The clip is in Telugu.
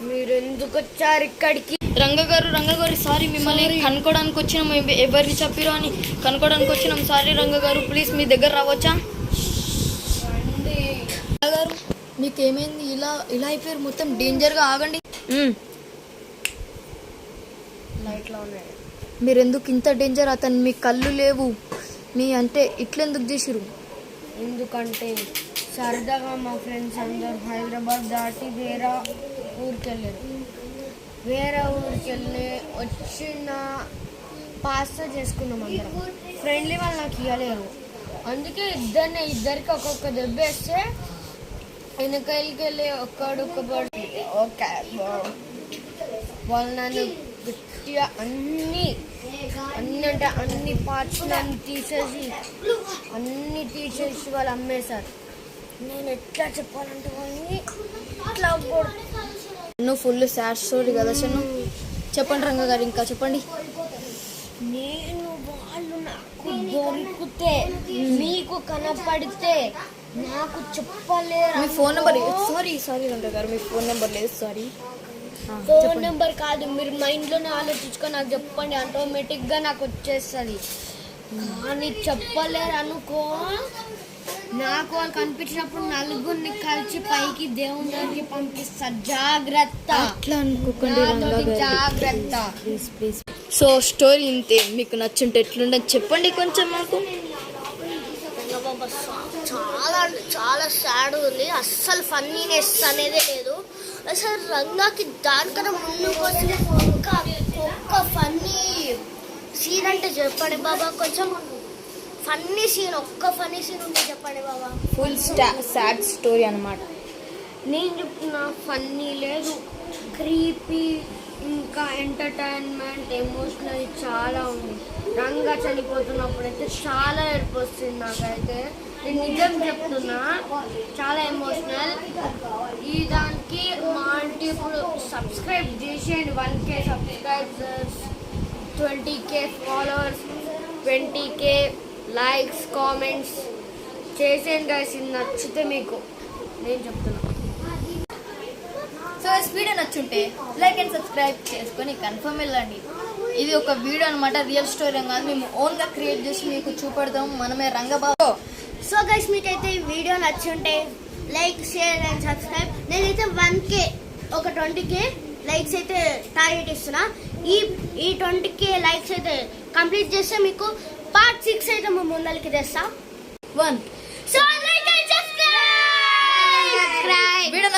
మీరెందుకు వచ్చారు ఇక్కడికి? రంగగారు సారీ, మిమ్మల్ని కనుక్కోడానికి వచ్చినాం. ఎవరిని చెప్పిరో అని కనుక్కోడానికి వచ్చినాం. సారీ రంగగారు, ప్లీజ్ మీ దగ్గర రావచ్చా? రంగగారు మీకు ఏమైంది? ఇలా అయిపోయారు, మొత్తం డేంజర్గా. ఆగండి. లైట్లో ఉన్నాయి. మీరు ఎందుకు ఇంత డేంజర్? అతను మీ కళ్ళు లేవు, మీ అంటే ఇట్లెందుకు చేసిరు? ఎందుకంటే సరదాగా మా ఫ్రెండ్స్ అందరూ హైదరాబాద్ దాటి వేరే ఊరికి వెళ్ళారు. వేరే ఊరికి వెళ్ళి వచ్చిన పాస్తా చేసుకున్నాం అందరం. ఫ్రెండ్లీ వాళ్ళు నాకు ఇవ్వలేరు, అందుకే ఇద్దరికి ఒక్కొక్క దెబ్బ వేస్తే వెనకాలకి వెళ్ళి ఒక్కడొక్కబడి వాళ్ళు నన్ను గట్టిగా అన్ని పార్ట్స్ తీసేసి వాళ్ళు అమ్మేశారు. నేను ఎట్లా చెప్పాలంటే వాళ్ళని ఇట్లా నువ్వు ఫుల్ సాడ్ స్టోరీ కదా చెన్ను. చెప్పండి రంగగారు, ఇంకా చెప్పండి. వాళ్ళు నాకు దొరికితే మీకు కనపడితే నాకు చెప్పలేరు. మీ ఫోన్ నెంబర్ సారీ రంగగారు, మీ ఫోన్ నెంబర్ లేదు. సారీ, ఫోన్ నెంబర్ కాదు, మీరు మైండ్లోనే ఆలోచించుకొని నాకు చెప్పండి, ఆటోమేటిక్గా నాకు వచ్చేస్తుంది. కానీ చెప్పలేరు అనుకో. నాకు వాళ్ళు కనిపించినప్పుడు నలుగురిని కలిసి పైకి దేవుని దగ్గరికి పంపిస్తా. జాగ్రత్త, అట్లా అనుకోకండి, జాగ్రత్త. ప్లీజ్. సో స్టోరీ ఇంతే. మీకు నచ్చుంటే ఎట్లుండదు చెప్పండి కొంచెం మాకు. చాలా చాలా సాడ్ ఉంది, అస్సలు ఫన్నీనెస్ అనేదే లేదు. అసలు రంగాకి దానికన్నా ముందుకు వచ్చిన ఒక్క ఫన్నీ సీన్ అంటే చెప్పండి బాబా. కొంచెం ఫన్నీ సీన్, ఒక్క ఫన్నీ సీన్ ఉంటే చెప్పండి బాబా. ఫుల్ సాడ్ స్టోరీ అన్నమాట. నేను చెప్తున్నా, ఫన్నీ లేదు, క్రీపీ, ఇంకా ఎంటర్టైన్మెంట్, ఎమోషనల్ చాలా ఉంది. రంగా చనిపోతున్నప్పుడు అయితే చాలా ఏడుపు వస్తుంది నాకైతే. నేను నిజం చెప్తున్నా, చాలా ఎమోషనల్. ఈ దానికి మా అంటే ఇప్పుడు సబ్స్క్రైబ్ చేసేయండి. 1K subscribers, 20K followers, 20K likes, comments చేసేయండి గైస్. ఇది నచ్చితే మీకు నేను చెప్తున్నా. సో వీడియో నచ్చుంటే లైక్ అండ్ సబ్స్క్రైబ్ చేసుకొని కన్ఫర్మ్ వెళ్ళండి. ఇది ఒక వీడియో అనమాట, రియల్ స్టోరీ కాదు, మేము ఓన్గా క్రియేట్ చేసి మీకు చూపెడతాం మనమే రంగబాబు. సో గైస్ మీకైతే ఈ వీడియో నచ్చుంటే లైక్, షేర్ అండ్ సబ్స్క్రైబ్. నేనైతే 1K ఒక 20K లైక్స్ అయితే టార్గెట్ ఇస్తున్నా. ఈ 20K లైక్స్ అయితే కంప్లీట్ చేస్తే మీకు పార్ట్ 6 అయితే మేము ముందరికి తెస్తాం. 1 so like and subscribe. Video